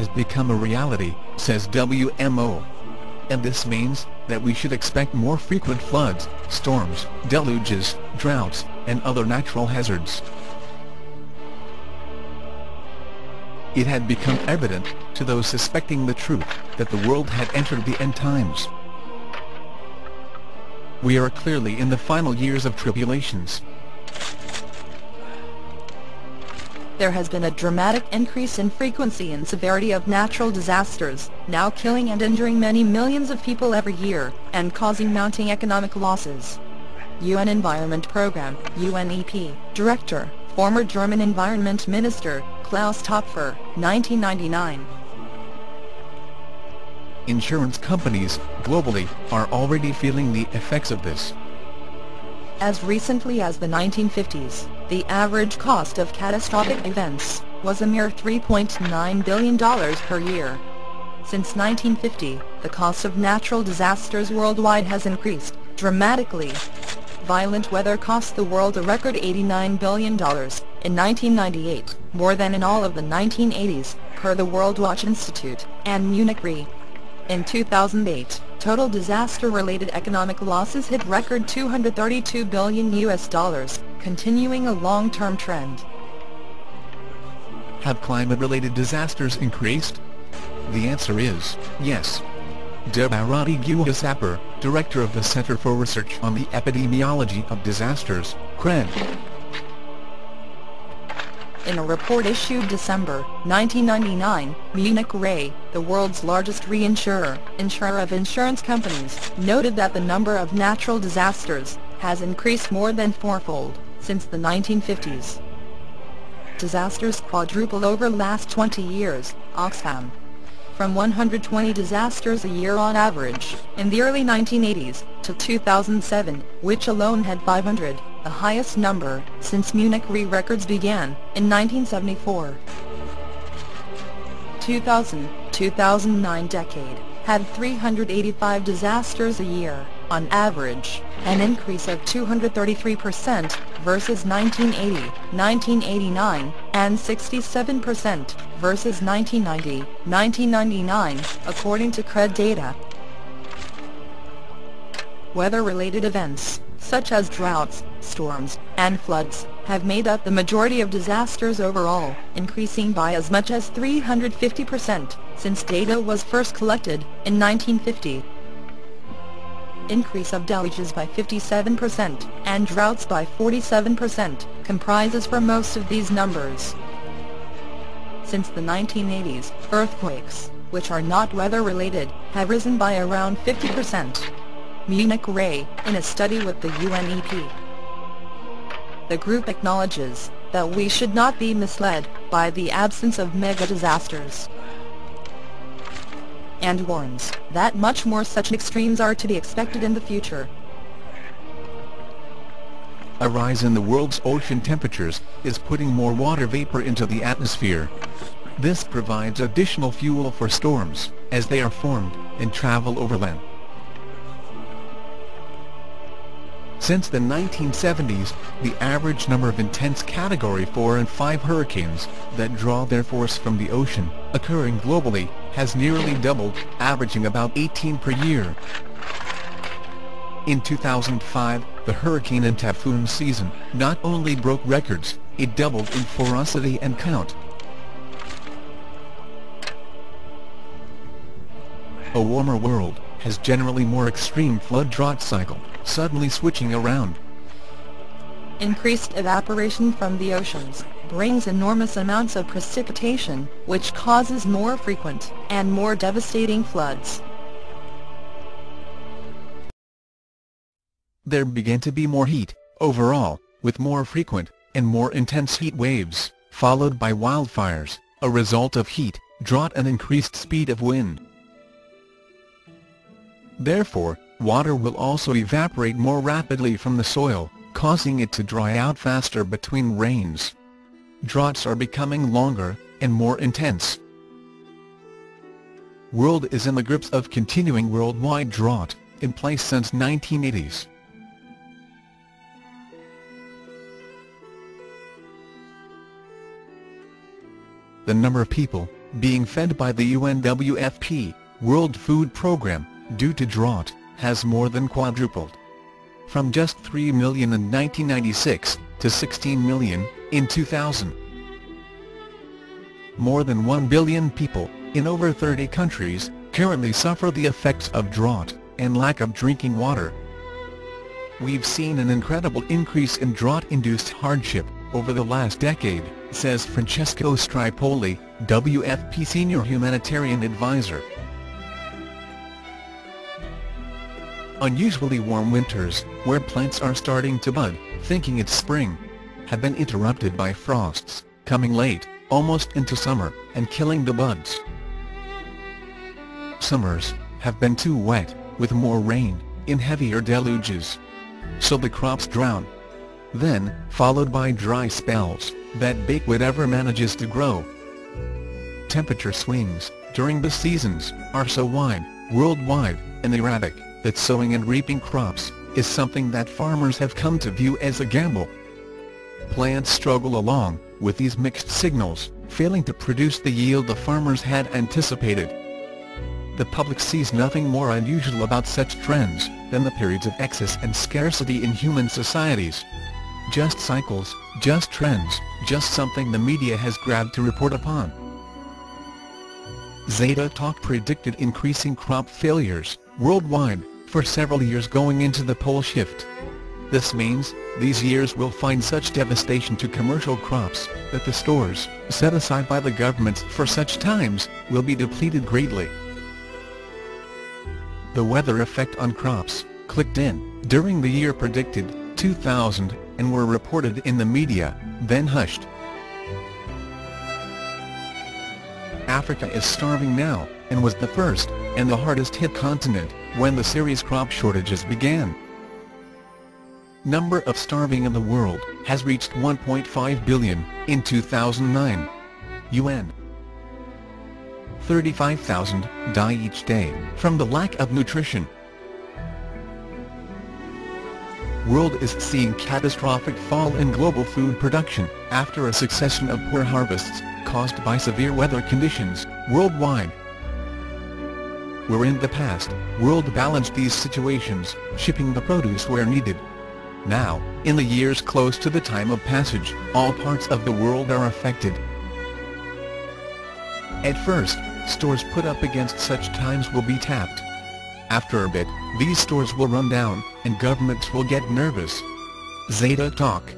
has become a reality, says WMO. And this means that we should expect more frequent floods, storms, deluges, droughts, and other natural hazards. It had become evident, to those suspecting the truth, that the world had entered the end times. We are clearly in the final years of tribulations. There has been a dramatic increase in frequency and severity of natural disasters, now killing and injuring many millions of people every year, and causing mounting economic losses. UN Environment Program, UNEP, Director, former German Environment Minister, Klaus Topfer, 1999. Insurance companies, globally, are already feeling the effects of this. As recently as the 1950s, the average cost of catastrophic events was a mere $3.9 billion per year. Since 1950, the cost of natural disasters worldwide has increased dramatically. Violent weather cost the world a record $89 billion in 1998, more than in all of the 1980s, per the World Watch Institute and Munich Re. In 2008, total disaster-related economic losses hit record $232 billion, continuing a long-term trend. Have climate-related disasters increased? The answer is yes. Debarati Guhasaper, Director of the Center for Research on the Epidemiology of Disasters, CRED. In a report issued December 1999, Munich Re, the world's largest insurer of insurance companies, noted that the number of natural disasters has increased more than fourfold since the 1950s. Disasters quadrupled over the last 20 years, Oxfam. From 120 disasters a year on average in the early 1980s to 2007, which alone had 500, the highest number since Munich Re records began in 1974. 2000-2009 decade had 385 disasters a year, on average, an increase of 233% versus 1980, 1989, and 67% versus 1990, 1999, according to CRED data. Weather-related events, such as droughts, storms, and floods, have made up the majority of disasters overall, increasing by as much as 350% since data was first collected in 1950. Increase of deluges by 57% and droughts by 47% comprises for most of these numbers. Since the 1980s, earthquakes, which are not weather-related, have risen by around 50%. Munich Re, in a study with the UNEP. The group acknowledges that we should not be misled by the absence of mega-disasters, and warns that much more such extremes are to be expected in the future. A rise in the world's ocean temperatures is putting more water vapor into the atmosphere. This provides additional fuel for storms, as they are formed and travel overland. Since the 1970s, the average number of intense Category 4 and 5 hurricanes that draw their force from the ocean, occurring globally, has nearly doubled, averaging about 18 per year. In 2005, the hurricane and typhoon season not only broke records, it doubled in ferocity and count. A warmer world has generally more extreme flood-drought cycle, suddenly switching around. Increased evaporation from the oceans brings enormous amounts of precipitation, which causes more frequent and more devastating floods. There began to be more heat, overall, with more frequent and more intense heat waves, followed by wildfires, a result of heat, drought and increased speed of wind. Therefore, water will also evaporate more rapidly from the soil, causing it to dry out faster between rains. Droughts are becoming longer and more intense. World is in the grips of continuing worldwide drought, in place since 1980s. The number of people being fed by the UNWFP, World Food Programme, due to drought, has more than quadrupled. From just 3 million in 1996, to 16 million, in 2000. More than 1 billion people, in over 30 countries, currently suffer the effects of drought, and lack of drinking water. We've seen an incredible increase in drought-induced hardship over the last decade, says Francesco Stripoli, WFP Senior Humanitarian Advisor. Unusually warm winters, where plants are starting to bud, thinking it's spring, have been interrupted by frosts, coming late, almost into summer, and killing the buds. Summers have been too wet, with more rain, in heavier deluges. So the crops drown. Then, followed by dry spells that bake whatever manages to grow. Temperature swings during the seasons are so wide, worldwide, and erratic, that sowing and reaping crops is something that farmers have come to view as a gamble. Plants struggle along with these mixed signals, failing to produce the yield the farmers had anticipated. The public sees nothing more unusual about such trends than the periods of excess and scarcity in human societies. Just cycles, just trends, just something the media has grabbed to report upon. Zeta Talk predicted increasing crop failures worldwide for several years going into the pole shift. This means these years will find such devastation to commercial crops that the stores, set aside by the governments for such times, will be depleted greatly. The weather effect on crops clicked in during the year predicted, 2000, and were reported in the media, then hushed. Africa is starving now, and was the first, and the hardest-hit continent, when the serious crop shortages began. Number of starving in the world has reached 1.5 billion, in 2009. UN. 35,000 die each day from the lack of nutrition. World is seeing catastrophic fall in global food production after a succession of poor harvests caused by severe weather conditions worldwide. Where in the past, world balanced these situations, shipping the produce where needed. Now, in the years close to the time of passage, all parts of the world are affected. At first, stores put up against such times will be tapped. After a bit, these stores will run down, and governments will get nervous. Zeta Talk.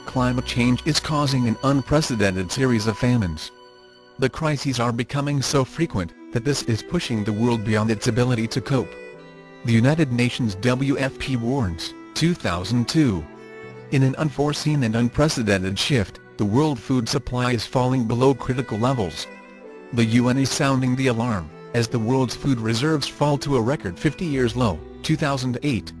Climate change is causing an unprecedented series of famines. The crises are becoming so frequent that this is pushing the world beyond its ability to cope. The United Nations WFP warns, 2002. In an unforeseen and unprecedented shift, the world food supply is falling below critical levels. The UN is sounding the alarm, as the world's food reserves fall to a record 50 years low, 2008.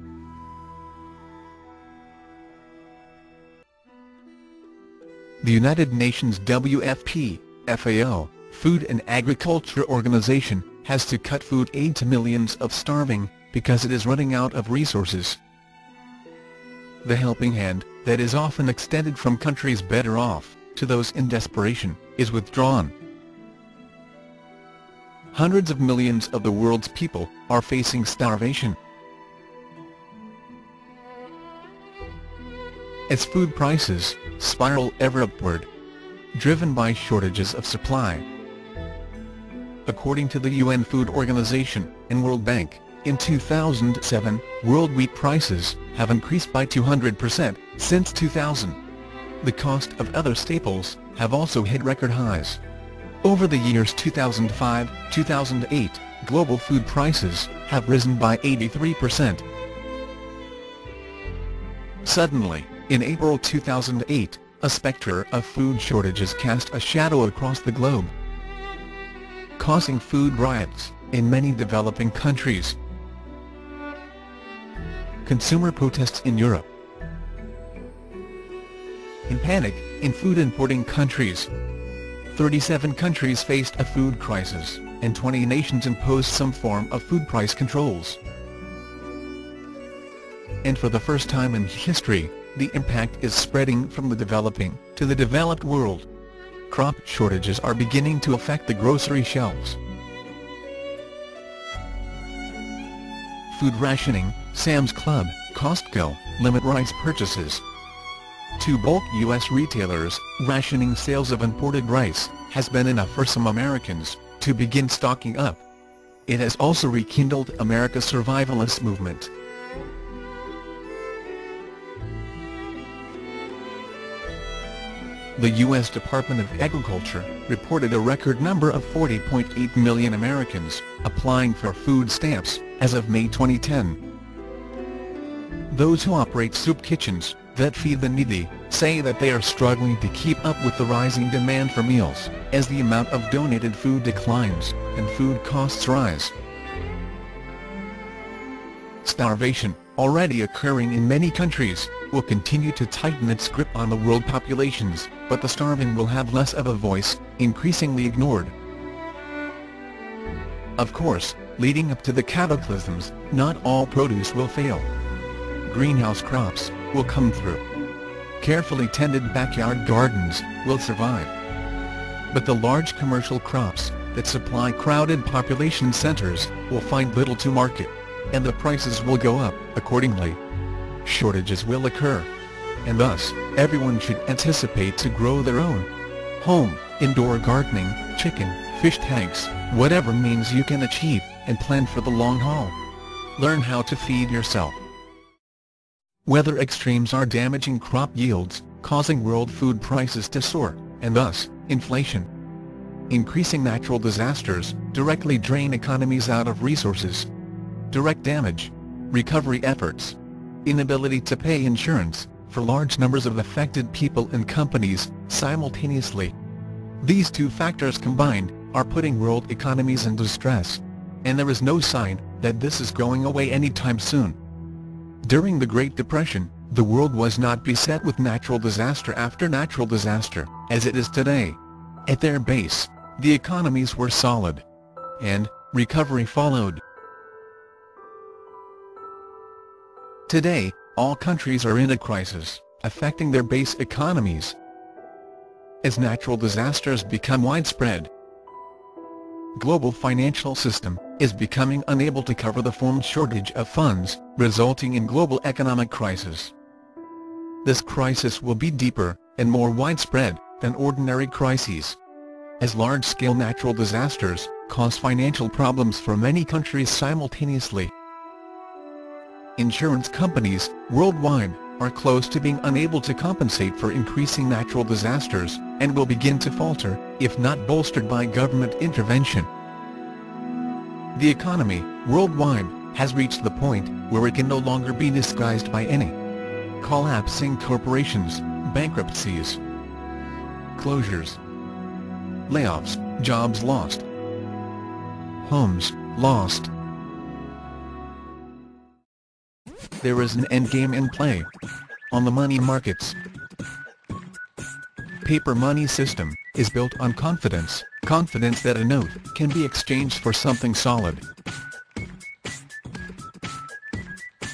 The United Nations WFP, FAO, Food and Agriculture Organization, has to cut food aid to millions of starving, because it is running out of resources. The helping hand, that is often extended from countries better off, to those in desperation, is withdrawn. Hundreds of millions of the world's people are facing starvation. As food prices spiral ever upward, driven by shortages of supply. According to the UN Food Organization and World Bank, in 2007, world wheat prices have increased by 200% since 2000. The cost of other staples have also hit record highs. Over the years 2005-2008, global food prices have risen by 83%. Suddenly, in April 2008, a specter of food shortages cast a shadow across the globe, causing food riots in many developing countries. Consumer protests in Europe. In panic, in food importing countries. 37 countries faced a food crisis, and 20 nations imposed some form of food price controls. And for the first time in history, the impact is spreading from the developing to the developed world. crop shortages are beginning to affect the grocery shelves. Food rationing, Sam's Club, Costco, limit rice purchases. To bulk U.S. retailers, rationing sales of imported rice has been enough for some Americans to begin stocking up. It has also rekindled America's survivalist movement. The U.S. Department of Agriculture reported a record number of 40.8 million Americans applying for food stamps as of May 2010. Those who operate soup kitchens that feed the needy say that they are struggling to keep up with the rising demand for meals as the amount of donated food declines and food costs rise. Starvation, already occurring in many countries, will continue to tighten its grip on the world populations, but the starving will have less of a voice, increasingly ignored. Of course, leading up to the cataclysms, not all produce will fail. Greenhouse crops will come through. Carefully tended backyard gardens will survive. But the large commercial crops that supply crowded population centers will find little to market, and the prices will go up accordingly. Shortages will occur, and thus, everyone should anticipate to grow their own home, indoor gardening, chicken, fish tanks, whatever means you can achieve, and plan for the long haul. Learn how to feed yourself. Weather extremes are damaging crop yields, causing world food prices to soar, and thus, inflation. Increasing natural disasters directly drain economies out of resources. Direct damage, recovery efforts, inability to pay insurance for large numbers of affected people and companies simultaneously. These two factors combined are putting world economies in distress, and there is no sign that this is going away anytime soon. During the Great Depression, the world was not beset with natural disaster after natural disaster, as it is today. At their base, the economies were solid, and recovery followed. Today, all countries are in a crisis, affecting their base economies. As natural disasters become widespread, global financial system is becoming unable to cover the formed shortage of funds, resulting in global economic crisis. This crisis will be deeper and more widespread than ordinary crises, as large-scale natural disasters cause financial problems for many countries simultaneously. Insurance companies worldwide are close to being unable to compensate for increasing natural disasters, and will begin to falter, if not bolstered by government intervention. The economy, worldwide, has reached the point where it can no longer be disguised by any collapsing corporations, bankruptcies, closures, layoffs, jobs lost, homes lost. There is an endgame in play. On the money markets, paper money system is built on confidence that a note can be exchanged for something solid.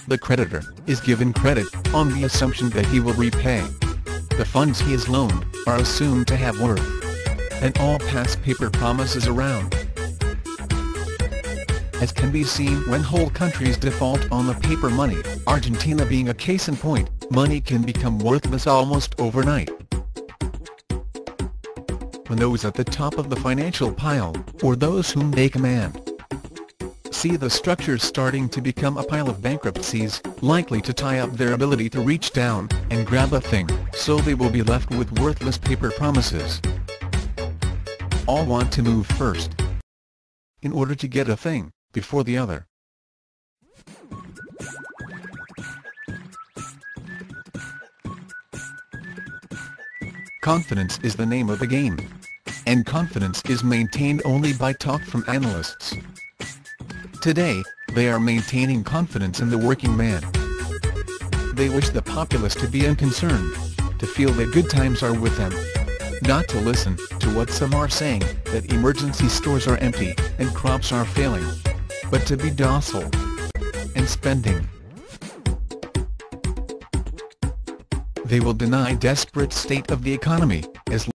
The creditor is given credit on the assumption that he will repay. The funds he has loaned are assumed to have worth, and all pass paper promises around. As can be seen when whole countries default on the paper money, Argentina being a case in point, money can become worthless almost overnight. When those at the top of the financial pile, or those whom they command, see the structures starting to become a pile of bankruptcies, likely to tie up their ability to reach down and grab a thing, so they will be left with worthless paper promises. All want to move first, in order to get a thing before the other. Confidence is the name of the game, and confidence is maintained only by talk from analysts. Today, they are maintaining confidence in the working man. They wish the populace to be unconcerned, to feel that good times are with them, not to listen to what some are saying, that emergency stores are empty and crops are failing, but to be docile and spending. They will deny desperate state of the economy as